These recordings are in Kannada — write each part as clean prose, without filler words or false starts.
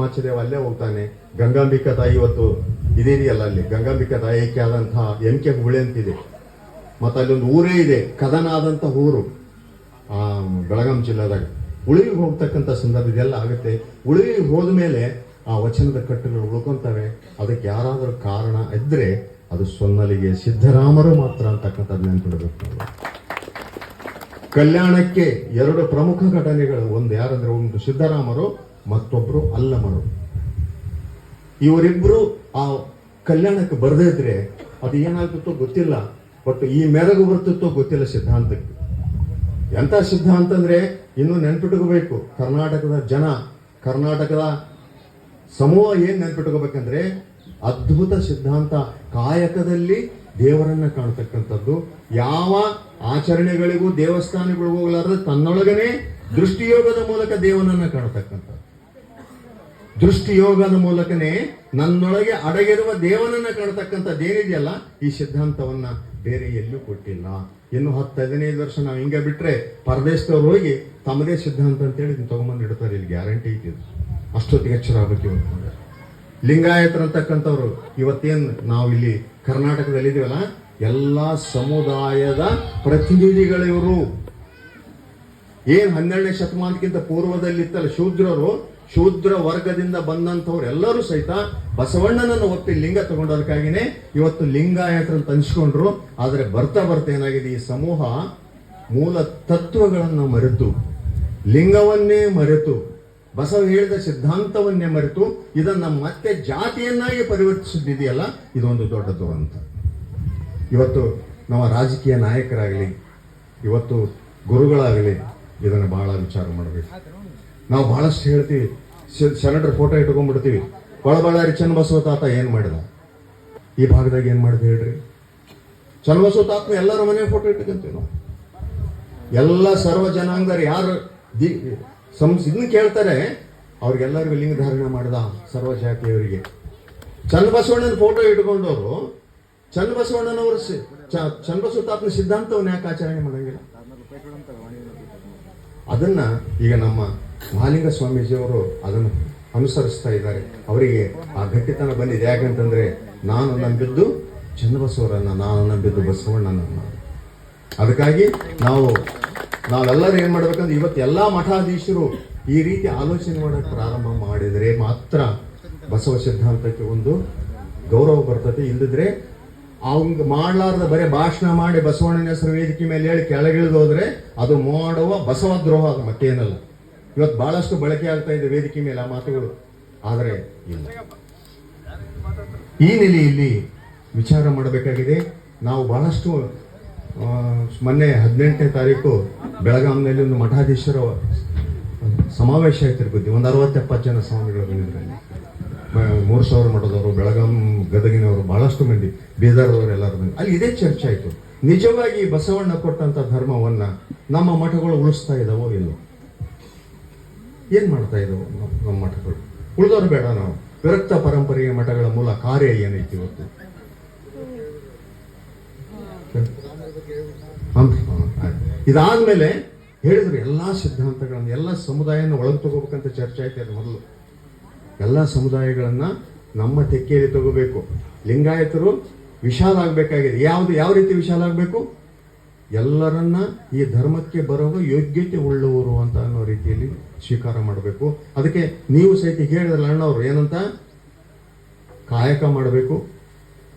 ಮಾಚದೇವ ಅಲ್ಲೇ ಹೋಗ್ತಾನೆ. ಗಂಗಾಂಬಿಕಾ ತಾಯಿ ಇವತ್ತು ಇದೆಯಲ್ಲ, ಅಲ್ಲಿ ಗಂಗಾಂಬಿಕಾ ತಾಯಿಕೆ ಆದಂತಹ ಎಂಕೆ ಹುಳಿ ಅಂತಿದೆ. ಮತ್ತೆ ಅಲ್ಲೊಂದು ಊರೇ ಇದೆ, ಕದನ ಆದಂತ ಊರು ಬೆಳಗಾಂ ಜಿಲ್ಲಾದಾಗ. ಉಳಿವಿಗೆ ಹೋಗ್ತಕ್ಕಂಥ ಸಂದರ್ಭ ಇದೆಲ್ಲ ಆಗುತ್ತೆ. ಉಳಿವಿಗೆ ಹೋದ್ಮೇಲೆ ಆ ವಚನದ ಕಟ್ಟುಗಳು ಉಳ್ಕೊಂತವೆ. ಅದಕ್ಕೆ ಯಾರಾದರೂ ಕಾರಣ ಇದ್ರೆ ಅದು ಸೊನ್ನಲಿಗೆ ಸಿದ್ದರಾಮರು ಮಾತ್ರ ಅಂತಕ್ಕಂಥದ್ದು ನೆನ್ಪಿಡಬೇಕು. ಕಲ್ಯಾಣಕ್ಕೆ ಎರಡು ಪ್ರಮುಖ ಘಟನೆಗಳು, ಒಂದು ಯಾರಂದ್ರೆ ಒಂದು ಸಿದ್ದರಾಮರು, ಮತ್ತೊಬ್ರು ಅಲ್ಲಮರು. ಇವರಿಬ್ರು ಆ ಕಲ್ಯಾಣಕ್ಕೆ ಬರದೇ ಇದ್ರೆ ಅದು ಏನಾಗ್ತಿತ್ತೋ ಗೊತ್ತಿಲ್ಲ. ಬಟ್ ಈ ಮೆರಗು ಬರ್ತಿತ್ತೋ ಗೊತ್ತಿಲ್ಲ ಸಿದ್ಧಾಂತಕ್ಕೆ. ಎಂತ ಸಿದ್ಧಾಂತ ಅಂದ್ರೆ ಇನ್ನು ನೆನ್ಪಿಟ್ಕೋಬೇಕು. ಕರ್ನಾಟಕದ ಜನ, ಕರ್ನಾಟಕದ ಸಮೂಹ ಏನ್ ನೆನ್ಪಿಟ್ಕೋಬೇಕಂದ್ರೆ ಅದ್ಭುತ ಸಿದ್ಧಾಂತ. ಕಾಯಕದಲ್ಲಿ ದೇವರನ್ನ ಕಾಣತಕ್ಕಂಥದ್ದು. ಯಾವ ಆಚರಣೆಗಳಿಗೂ ದೇವಸ್ಥಾನಗಳಿಗೂ ಹೋಗಲಾರದೆ ತನ್ನೊಳಗನೆ ದೃಷ್ಟಿಯೋಗದ ಮೂಲಕ ದೇವನನ್ನ ಕಾಣತಕ್ಕಂಥದ್ದು. ದೃಷ್ಟಿಯೋಗದ ಮೂಲಕನೇ ನನ್ನೊಳಗೆ ಅಡಗಿರುವ ದೇವನನ್ನ ಕಾಣತಕ್ಕಂಥದ್ದೇನಿದೆಯಲ್ಲ, ಈ ಸಿದ್ಧಾಂತವನ್ನ ಬೇರೆ ಎಲ್ಲೂ ಕೊಟ್ಟಿಲ್ಲ. ಇನ್ನು 10-15 ವರ್ಷ ನಾವು ಹಿಂಗೆ ಬಿಟ್ರೆ ಪರದೇಶದವ್ರು ಹೋಗಿ ತಮ್ಮದೇ ಸಿದ್ಧಾಂತ ಅಂತೇಳಿ ತಗೊಂಬಂದು ಇಡ್ತಾರೆ. ಇಲ್ಲಿ ಗ್ಯಾರಂಟಿ ಐತಿದ್ರು. ಅಷ್ಟೊತ್ತಿಗೆ ಎಚ್ಚರ ಆಗ್ಬೇಕು. ಇವತ್ತು ಲಿಂಗಾಯತರು ಅಂತಕ್ಕಂಥವ್ರು ಇವತ್ತೇನು ನಾವು ಇಲ್ಲಿ ಕರ್ನಾಟಕದಲ್ಲಿ ಇದೀವಲ್ಲ, ಎಲ್ಲಾ ಸಮುದಾಯದ ಪ್ರತಿನಿಧಿಗಳಿವರು. ಏನ್ 12ನೇ ಶತಮಾನಕ್ಕಿಂತ ಪೂರ್ವದಲ್ಲಿತ್ತಲ್ಲ ಶೂದ್ರರು, ಶೂದ್ರ ವರ್ಗದಿಂದ ಬಂದಂಥವ್ರು ಎಲ್ಲರೂ ಸಹಿತ ಬಸವಣ್ಣನನ್ನು ಒಪ್ಪಿ ಲಿಂಗ ತಗೊಂಡೋದಕ್ಕಾಗಿನೇ ಇವತ್ತು ಲಿಂಗಾಯತರನ್ನು ಅನ್ಸ್ಕೊಂಡ್ರು. ಆದ್ರೆ ಬರ್ತಾ ಬರ್ತಾ ಏನಾಗಿದೆ, ಈ ಸಮೂಹ ಮೂಲ ತತ್ವಗಳನ್ನು ಮರೆತು, ಲಿಂಗವನ್ನೇ ಮರೆತು, ಬಸವ ಹೇಳಿದ ಸಿದ್ಧಾಂತವನ್ನೇ ಮರೆತು ಇದನ್ನ ಮತ್ತೆ ಜಾತಿಯನ್ನಾಗಿ ಪರಿವರ್ತಿಸಿದೆಯಲ್ಲ, ಇದೊಂದು ದೊಡ್ಡ ದುರಂತ. ಇವತ್ತು ನಮ್ಮ ರಾಜಕೀಯ ನಾಯಕರಾಗಲಿ, ಇವತ್ತು ಗುರುಗಳಾಗಲಿ ಇದನ್ನು ಬಹಳ ವಿಚಾರ ಮಾಡಬೇಕು. ನಾವು ಬಹಳಷ್ಟು ಹೇಳ್ತೀವಿ, ಶರಣರ ಫೋಟೋ ಇಟ್ಕೊಂಡ್ಬಿಡ್ತೀವಿ. ಬಳಬಳ್ಳಾರಿ ಚನ್ನಬಸವ ತಾತ ಏನ್ ಮಾಡಿದ, ಈ ಭಾಗದಾಗ ಏನ್ ಮಾಡಿದ ಹೇಳ್ರಿ? ಚನ್ನಬಸವ ತಾತನ ಎಲ್ಲರ ಮನೆ ಫೋಟೋ ಇಟ್ಕೊಂತೀವಿ ನಾವು. ಎಲ್ಲ ಸರ್ವ ಜನಾಂಗರು ಯಾರು ಇದನ್ನ ಕೇಳ್ತಾರೆ, ಅವ್ರಿಗೆಲ್ಲರಿಗೂ ಲಿಂಗ ಧಾರಣೆ ಮಾಡಿದ ಸರ್ವ ಜಾತಿಯವರಿಗೆ. ಚನ್ನಬಸವಣ್ಣನ ಫೋಟೋ ಇಟ್ಕೊಂಡವರು ಚನ್ನಬಸವಣ್ಣನವರು ಚನ್ನಬಸವ ತಾತನ ಸಿದ್ಧಾಂತವನ್ನು ಯಾಕೆ ಆಚರಣೆ ಮಾಡಂಗಿಲ್ಲ? ಅದನ್ನ ಈಗ ನಮ್ಮ ಮಹಾಲಿಂಗ ಸ್ವಾಮೀಜಿಯವರು ಅದನ್ನು ಅನುಸರಿಸ್ತಾ ಇದ್ದಾರೆ. ಅವರಿಗೆ ಆ ಗಟ್ಟಿತನ ಬಂದಿದೆ. ಯಾಕಂತಂದ್ರೆ ನಾನು ನಂಬಿದ್ದು ಚನ್ನಬಸವರನ್ನ, ನಾನು ನಂಬಿದ್ದು ಬಸವಣ್ಣನನ್ನ. ಅದಕ್ಕಾಗಿ ನಾವೆಲ್ಲರೂ ಏನ್ ಮಾಡ್ಬೇಕಂದ್ರೆ ಇವತ್ತು ಎಲ್ಲಾ ಮಠಾಧೀಶರು ಈ ರೀತಿ ಆಲೋಚನೆ ಮಾಡಕ್ಕೆ ಪ್ರಾರಂಭ ಮಾಡಿದರೆ ಮಾತ್ರ ಬಸವ ಸಿದ್ಧಾಂತಕ್ಕೆ ಒಂದು ಗೌರವ ಬರ್ತದೆ. ಇಲ್ಲದಿದ್ರೆ ಅವಂಗ ಮಾಡ್ಲಾರ್ದ ಬರೀ ಭಾಷಣ ಮಾಡಿ ಬಸವಣ್ಣನ ಹೆಸರು ವೇದಿಕೆ ಮೇಲೆ ಹೇಳಿ ಕೆಳಗಿಳಿದು ಹೋದ್ರೆ ಅದು ಮಾಡುವ ಬಸವ ದ್ರೋಹ, ಅದು ಮತ್ತೇನಲ್ಲ. ಇವತ್ತು ಬಹಳಷ್ಟು ಬಳಕೆ ಆಗ್ತಾ ಇದೆ ವೇದಿಕೆ ಮೇಲೆ ಆ ಮಾತುಗಳು. ಆದರೆ ಇಲ್ಲ, ಈ ನೆಲೆಯಲ್ಲಿ ವಿಚಾರ ಮಾಡಬೇಕಾಗಿದೆ. ನಾವು ಬಹಳಷ್ಟು ಮೊನ್ನೆ 18ನೇ ತಾರೀಕು ಬೆಳಗಾಂನಲ್ಲಿ ಒಂದು ಮಠಾಧೀಶರ ಸಮಾವೇಶ ಆಯ್ತಿರ್ಬೋದು. ಒಂದು 60-70 ಜನ ಸ್ವಾಮಿಗಳು ಬಂದಿದ್ರಲ್ಲಿ. 3000 ಮಠದವರು, ಬೆಳಗಾಂ ಗದಗಿನವರು, ಬಹಳಷ್ಟು ಮಂದಿ, ಬೀದರ್ದವರು ಎಲ್ಲರೂ ಬಂದು ಅಲ್ಲಿ ಇದೇ ಚರ್ಚೆ ಆಯ್ತು. ನಿಜವಾಗಿ ಬಸವಣ್ಣ ಕೊಟ್ಟಂತ ಧರ್ಮವನ್ನ ನಮ್ಮ ಮಠಗಳು ಉಳಿಸ್ತಾ ಇದಾವೋ ಇಲ್ಲೋ? ಏನ್ ಮಾಡ್ತಾ ಇದಾವೋ ನಮ್ಮ ಮಠಗಳು? ಉಳಿದವರು ಬೇಡ, ನಾವು ವಿರಕ್ತ ಪರಂಪರೆಯ ಮಠಗಳ ಮೂಲ ಕಾರ್ಯ ಏನೈತಿ ಇವತ್ತು? ಇದಾದ್ಮೇಲೆ ಹೇಳಿದ್ರು ಎಲ್ಲಾ ಸಿದ್ಧಾಂತಗಳನ್ನ, ಎಲ್ಲ ಸಮುದಾಯನ ಒಳಗೆ ತಗೋಬೇಕಂತ ಚರ್ಚೆ ಆಯ್ತು. ಅದು ಮೊದಲು ಎಲ್ಲ ಸಮುದಾಯಗಳನ್ನ ನಮ್ಮ ತೆಕ್ಕೆಯಲ್ಲಿ ತಗೋಬೇಕು. ಲಿಂಗಾಯತರು ವಿಶಾಲ ಆಗ್ಬೇಕಾಗಿದೆ. ಯಾವ ರೀತಿ ವಿಶಾಲ ಆಗ್ಬೇಕು? ಎಲ್ಲರನ್ನ ಈ ಧರ್ಮಕ್ಕೆ ಬರುವ ಯೋಗ್ಯತೆ ಉಳ್ಳವರು ಅಂತ ಅನ್ನೋ ರೀತಿಯಲ್ಲಿ ಸ್ವೀಕಾರ ಮಾಡಬೇಕು. ಅದಕ್ಕೆ ನೀವು ಸಹಿತ ಹೇಳಿದ್ರಲ್ಲ ಅಣ್ಣವ್ರು, ಏನಂತ? ಕಾಯಕ ಮಾಡಬೇಕು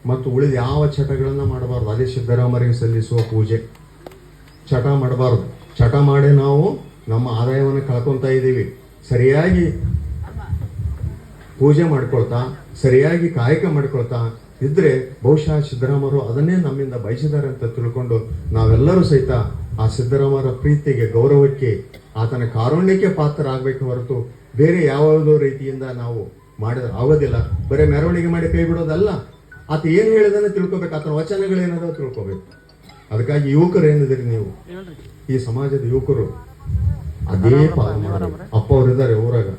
ಮತ್ತು ಉಳಿದ ಯಾವ ಚಟಗಳನ್ನ ಮಾಡಬಾರ್ದು. ಅದೇ ಸಿದ್ದರಾಮರಿಗೆ ಸಲ್ಲಿಸುವ ಪೂಜೆ. ಚಟ ಮಾಡಬಾರ್ದು. ಚಟ ಮಾಡಿ ನಾವು ನಮ್ಮ ಆದಾಯವನ್ನು ಕಳ್ಕೊತಾ ಇದ್ದೀವಿ. ಸರಿಯಾಗಿ ಪೂಜೆ ಮಾಡ್ಕೊಳ್ತಾ, ಸರಿಯಾಗಿ ಕಾಯಕ ಮಾಡ್ಕೊಳ್ತಾ ಇದ್ರೆ ಬಹುಶಃ ಸಿದ್ದರಾಮರು ಅದನ್ನೇ ನಮ್ಮಿಂದ ಬಯಸಿದ್ದಾರೆ ಅಂತ ತಿಳ್ಕೊಂಡು ನಾವೆಲ್ಲರೂ ಸಹಿತ ಆ ಸಿದ್ದರಾಮರ ಪ್ರೀತಿಗೆ, ಗೌರವಕ್ಕೆ, ಆತನ ಕಾರುಣ್ಯಕ್ಕೆ ಪಾತ್ರ ಆಗ್ಬೇಕು ಹೊರತು ಬೇರೆ ಯಾವುದೋ ರೀತಿಯಿಂದ ನಾವು ಮಾಡಿದ್ರೆ ಆಗೋದಿಲ್ಲ. ಬರೀ ಮೆರವಣಿಗೆ ಮಾಡಿ ಕೈ ಬಿಡೋದಲ್ಲ. ಆತ ಏನು ಹೇಳಿದನ್ನ ತಿಳ್ಕೊಬೇಕು, ಆತನ ವಚನಗಳೇನದೋ ತಿಳ್ಕೊಬೇಕು. ಅದಕ್ಕಾಗಿ ಯುವಕರು ಏನಿದ್ರಿ, ನೀವು ಈ ಸಮಾಜದ ಯುವಕರು ಅದೇ ಪಾಲನೆ ಮಾಡಬೇಕು. ಅಪ್ಪ ಅವ್ರು ಇದ್ದಾರೆ ಊರಾಗ,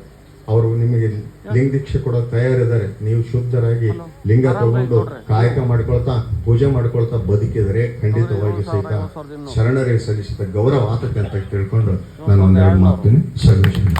ಅವರು ನಿಮಗೆ ಲಿಂಗ ದೀಕ್ಷೆ ಕೊಡೋಕೆ ತಯಾರಿದ್ದಾರೆ. ನೀವು ಶುದ್ಧರಾಗಿ ಲಿಂಗ ತಗೊಂಡು ಕಾಯಕ ಮಾಡ್ಕೊಳ್ತಾ, ಪೂಜೆ ಮಾಡ್ಕೊಳ್ತಾ ಬದುಕಿದರೆ ಖಂಡಿತವಾಗಿ ಸಹಿತ ಶರಣರಿಗೆ ಸಲ್ಲಿಸಿದ ಗೌರವ ಆತಕ್ಕೆ ಅಂತ ತಿಳ್ಕೊಂಡು ನಾನು ಒಂದೆರಡು ಮಾತನ್ನು ಸಲ್ಲಿಸ್ತೀನಿ.